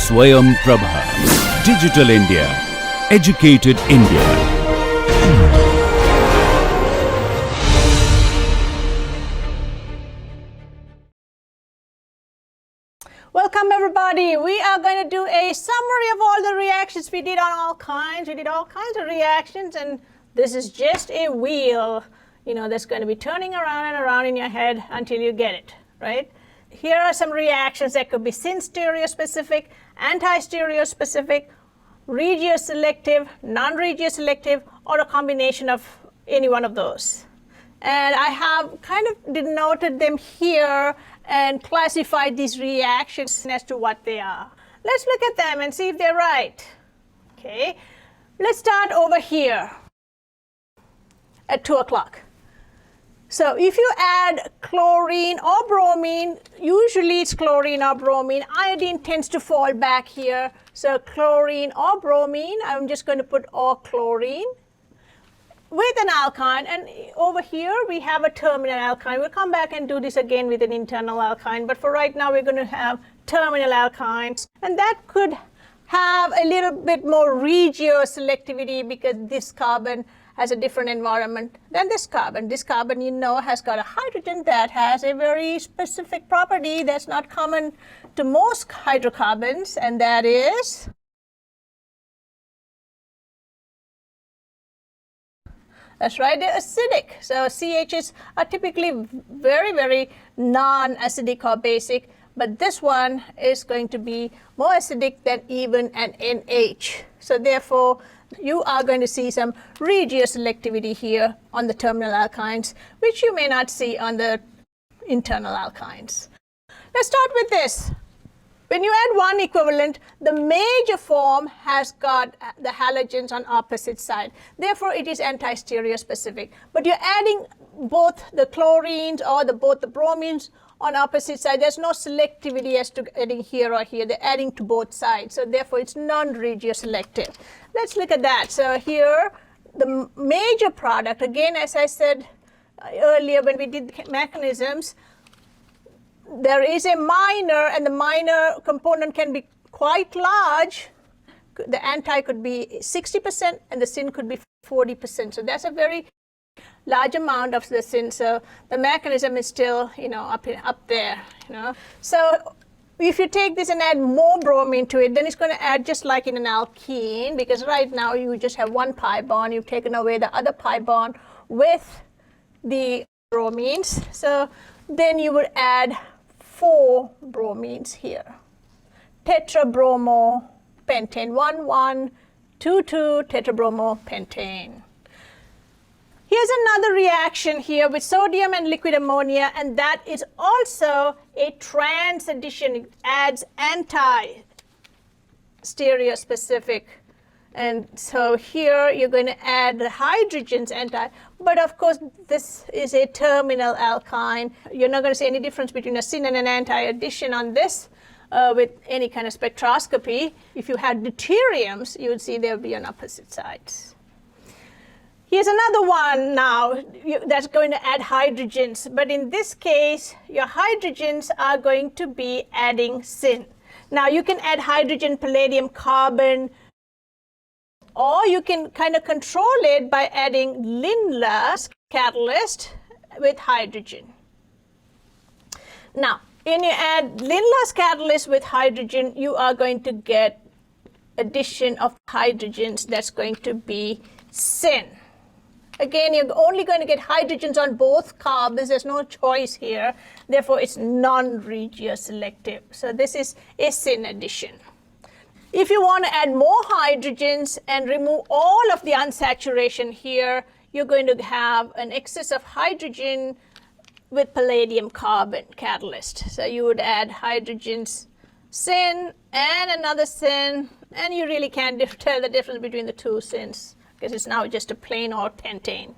Swayam Prabha. Digital India. Educated India. Welcome everybody. We are going to do a summary of all the reactions we did on Alkynes. We did all kinds of reactions, and this is just a wheel, that's going to be turning around and around in your head until you get it, right? Here are some reactions that could be syn-stereospecific, anti-stereospecific, regioselective, non-regioselective, or a combination of any one of those. And I have kind of denoted them here and classified these reactions as to what they are. Let's look at them and see if they're right. Okay, let's start over here at 2 o'clock. So if you add chlorine or bromine, usually it's chlorine or bromine. Iodine tends to fall back here. So chlorine or bromine, I'm just going to put or chlorine with an alkyne, and over here we have a terminal alkyne. We'll come back and do this again with an internal alkyne, but for right now we're going to have terminal alkynes, and that could have a little bit more regioselectivity because this carbon has a different environment than this carbon. This carbon, has got a hydrogen that has a very specific property that's not common to most hydrocarbons, and that is that's right, they're acidic. So CHs are typically very, very non-acidic or basic, but this one is going to be more acidic than even an NH. So therefore, you are going to see some regioselectivity here on the terminal alkynes, which you may not see on the internal alkynes. Let's start with this. When you add one equivalent, the major form has got the halogens on opposite side. Therefore, it is anti-stereospecific. But you're adding both the chlorines or both the bromines on opposite side. There's no selectivity as to adding here or here. They're adding to both sides. So therefore, it's non-regioselective. Let's look at that. So here, the major product, again, as I said earlier when we did the mechanisms, there is a minor, and the minor component can be quite large. The anti could be 60% and the syn could be 40%. So that's a very large amount of the syn. So the mechanism is still, up there, So if you take this and add more bromine to it, then it's going to add just like in an alkene, because right now you just have one pi bond. You've taken away the other pi bond with the bromines. So then you would add 4 bromines here. Tetrabromopentane, 1,1,2,2 tetrabromopentane. Here's another reaction here with sodium and liquid ammonia, and that is also a trans addition. It adds anti-stereospecific. And so here you're going to add the hydrogens but of course this is a terminal alkyne. You're not going to see any difference between a syn and an anti addition on this with any kind of spectroscopy. If you had deuteriums, you would see they would be on opposite sides. Here's another one now that's going to add hydrogens, but in this case your hydrogens are going to be adding syn. Now you can add hydrogen, palladium, carbon, or you can kind of control it by adding Lindlar's catalyst with hydrogen. Now, when you add Lindlar's catalyst with hydrogen, you are going to get addition of hydrogens that's going to be syn. Again, you're only going to get hydrogens on both carbons. There's no choice here. Therefore, it's non-regioselective. So this is a syn addition. If you want to add more hydrogens and remove all of the unsaturation here, you're going to have an excess of hydrogen with palladium carbon catalyst. So you would add hydrogens syn and another syn, and you really can't tell the difference between the two syns because it's now just a plain or pentane.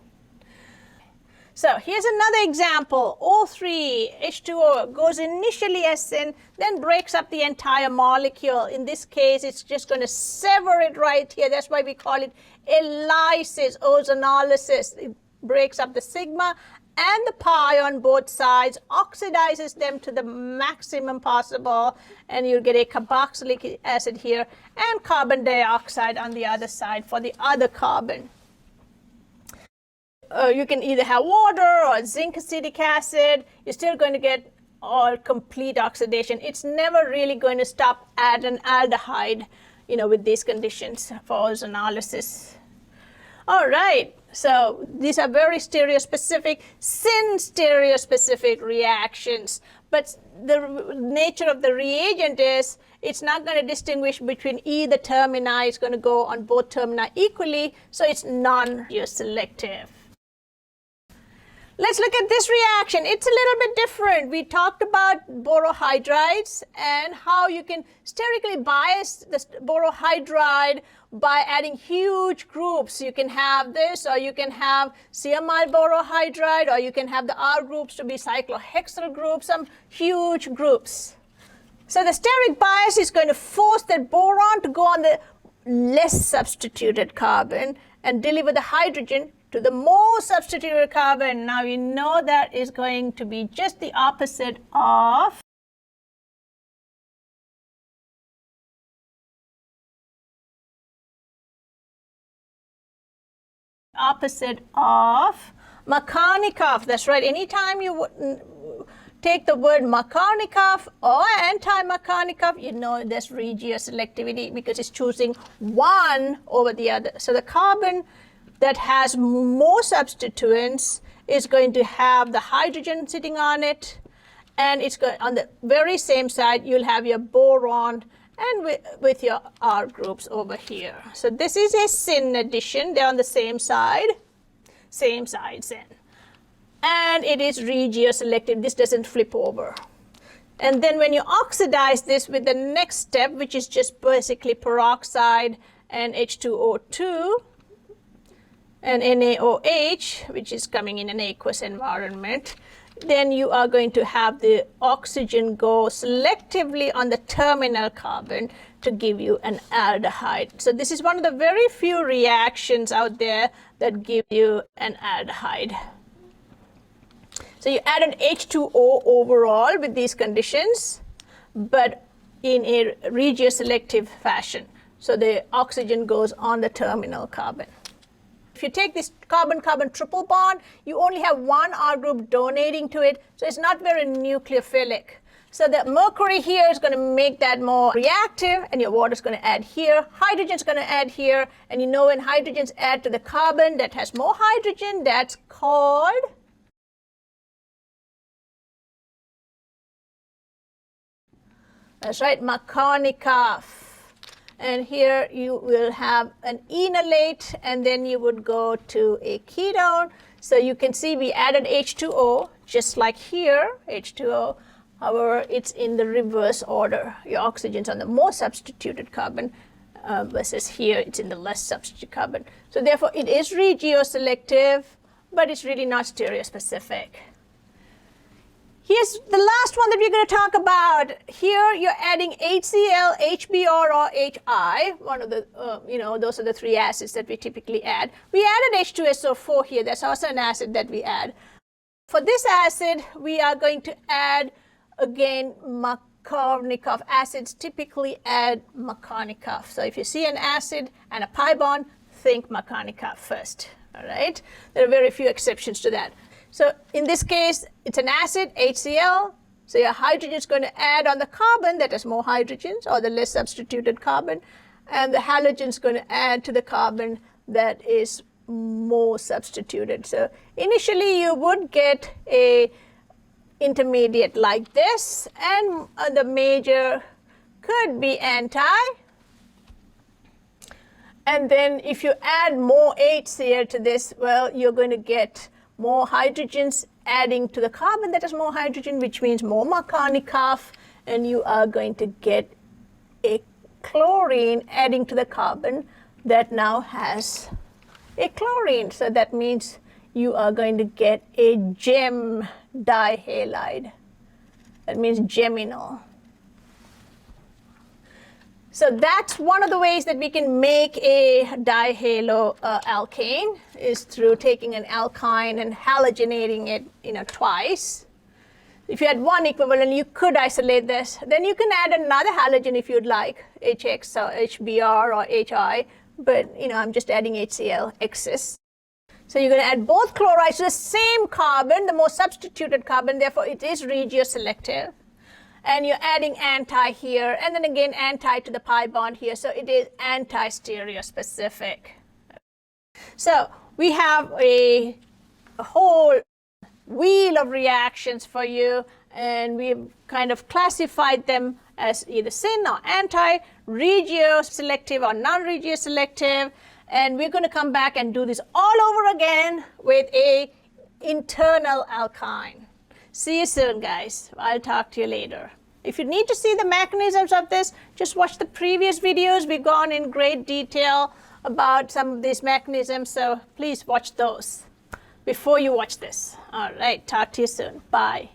So here's another example. O3, H2O goes initially as syn, then breaks up the entire molecule. In this case, it's just going to sever it right here. That's why we call it a lysis, ozonolysis. It breaks up the sigma and the pi on both sides, oxidizes them to the maximum possible, and you'll get a carboxylic acid here and carbon dioxide on the other side for the other carbon. You can either have water or zinc acetic acid. You're still going to get all complete oxidation. It's never really going to stop at an aldehyde, with these conditions for ozanolysis. All right, so these are very stereospecific, syn-stereospecific reactions. But the nature of the reagent is it's not going to distinguish between either termini. It's going to go on both termini equally, so it's non-selective. Let's look at this reaction. It's a little bit different. We talked about borohydrides and how you can sterically bias the borohydride by adding huge groups. You can have this, or you can have ceamyl borohydride, or you can have the R groups to be cyclohexyl groups, some huge groups. So the steric bias is going to force that boron to go on the less substituted carbon and deliver the hydrogen to the more substituted carbon. Now you know that is going to be just the opposite of Markovnikov. That's right. Anytime you take the word Markovnikov or anti-Markovnikov, you know there's regioselectivity because it's choosing one over the other. So the carbon that has more substituents is going to have the hydrogen sitting on it, and it's going on the very same side you'll have your boron and with your R groups over here. So this is a syn addition. They're on the same side syn, and it is regioselective. This doesn't flip over. And then when you oxidize this with the next step, which is just basically peroxide and H2O2 and NaOH, which is coming in an aqueous environment, then you are going to have the oxygen go selectively on the terminal carbon to give you an aldehyde. So this is one of the very few reactions out there that give you an aldehyde. So you added H2O overall with these conditions, but in a regioselective fashion. So the oxygen goes on the terminal carbon. If you take this carbon-carbon triple bond, you only have one R group donating to it, so it's not very nucleophilic. So the mercury here is going to make that more reactive, and your water is going to add here. Hydrogen is going to add here, and you know when hydrogens add to the carbon that has more hydrogen, that's called Markovnikov. And here you will have an enolate, and then you would go to a ketone. So you can see we added H2O, just like here, H2O. However, it's in the reverse order. Your oxygen's on the more substituted carbon versus here, it's in the less substituted carbon. So therefore, it is regioselective, but it's really not stereospecific. Here's the last one that we're going to talk about. Here you're adding HCl, HBr, or HI. One of the, those are the three acids that we typically add. We added H2SO4 here. That's also an acid that we add. For this acid, we are going to add, again, Markovnikov. Acids typically add Markovnikov. So if you see an acid and a pi bond, think Markovnikov first. All right? There are very few exceptions to that. So in this case, it's an acid, HCl. So your hydrogen is going to add on the carbon that has more hydrogens, or the less substituted carbon. And the halogen is going to add to the carbon that is more substituted. So initially, you would get a intermediate like this, and the major could be anti. And then if you add more HCl to this, well, you're going to get more hydrogens adding to the carbon that has more hydrogen, which means more Markovnikov, and you are going to get a chlorine adding to the carbon that now has a chlorine. So that means you are going to get a gem dihalide. That means geminal. So that's one of the ways that we can make a dihalo alkane is through taking an alkyne and halogenating it, twice. If you had one equivalent, you could isolate this. Then you can add another halogen if you'd like, HX or HBr or HI, but I'm just adding HCl excess. So you're going to add both chlorides to the same carbon, the most substituted carbon, therefore it is regioselective. And you're adding anti here, and then again anti to the pi bond here, so it is anti-stereospecific. So we have a whole wheel of reactions for you, and we've kind of classified them as either syn or anti, regioselective or non-regioselective, and we're going to come back and do this all over again with a internal alkyne. See you soon, guys. I'll talk to you later. If you need to see the mechanisms of this, just watch the previous videos. We've gone in great detail about some of these mechanisms, so please watch those before you watch this. All right, talk to you soon. Bye.